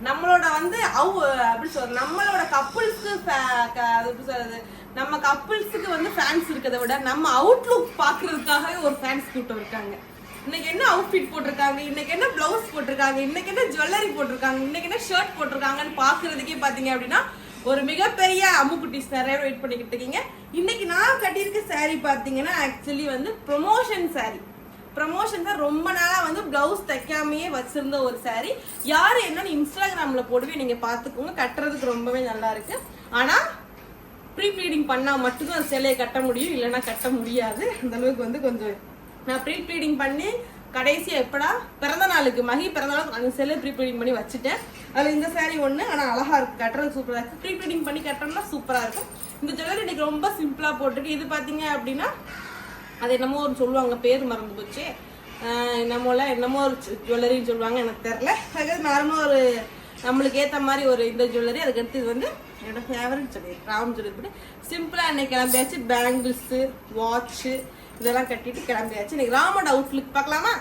நம்மளோட வந்து அப்படி சொல்ற நம்மளோட கப்புள்ஸ்க்கு எப்படி சொல்றது, நம்ம கப்புள்ஸுக்கு வந்து ஃபேன்ஸ் இருக்கிறத விட நம்ம அவுட்லுக் பாக்குறதுக்காகவே ஒரு ஃபேன்ஸ் கூட்டம் இருக்காங்க. இன்னைக்கு என்ன அவுட்ஃபிட் போட்டிருக்காங்க, இன்னைக்கு என்ன பிளவுஸ் போட்டிருக்காங்க, இன்னைக்கு என்ன ஜுவல்லரி போட்டிருக்காங்க, இன்னைக்கு என்ன ஷர்ட் போட்டிருக்காங்கன்னு பாக்குறதுக்கே பாத்தீங்க அப்படின்னா ஒரு மிகப்பெரிய அம்முக்குட்டிஸ் நிறைய வெயிட் பண்ணிக்கிட்டு இருக்கீங்க. இன்னைக்கு நான் கட்டியிருக்க சாரீ பாத்தீங்கன்னா ஆக்சுவலி வந்து ப்ரொமோஷன் சாரீ. ப்ரமோஷன் தான் ரொம்ப நாளா வந்து பிளவுஸ் தைக்காமையே வச்சிருந்த ஒரு சாரீ. யாரு என்னன்னு இன்ஸ்டாகிராம்ல போடுவே நீங்க பாத்துக்கோங்க. கட்டுறதுக்கு ரொம்பவே நல்லா இருக்கு. ஆனா ப்ரீ ப்ளீடிங் பண்ணா மட்டும்தான் அந்த சேலையை கட்ட முடியும், இல்லைன்னா கட்ட முடியாது. அந்த அளவுக்கு வந்து கொஞ்சம் நான் ப்ரீ ப்ளீடிங் பண்ணி கடைசியா எப்படா பிறந்த நாளுக்கு மகி பிறந்த நாளுக்கு அந்த சேலை ப்ரீ ப்ளீடிங் பண்ணி வச்சுட்டேன். அதுல இந்த சாரீ ஒண்ணு, ஆனா அழகா இருக்கு, கட்டுறது சூப்பரா இருக்கு. ப்ரீ ப்ளீடிங் பண்ணி கட்டணும்னா சூப்பரா இருக்கும். இந்த ஜுவல்லரி இன்னைக்கு ரொம்ப சிம்பிளா போட்டுருக்கு. இது பாத்தீங்க அப்படின்னா அது என்னமோ ஒரு சொல்லுவாங்க, பேர் மறந்து போச்சு, என்னமோ ஒரு ஜுவல்லரின்னு சொல்லுவாங்க, எனக்கு தெரியல. அதுக்கு நார்மலாக ஒரு நம்மளுக்கு ஏற்ற மாதிரி ஒரு இந்த ஜுவல்லரி. அதுக்கு அடுத்து இது வந்து என்னோட ஃபேவரட் சொல்லி ராம் ஜுவல்லரி. சிம்பிளாக இன்னைக்கு கிளம்பியாச்சு. பேங்கிள்ஸு, வாட்சு இதெல்லாம் கட்டிட்டு கிளம்பியாச்சு. இன்னைக்கு ராமோட அவுட்லுக் பார்க்கலாமா?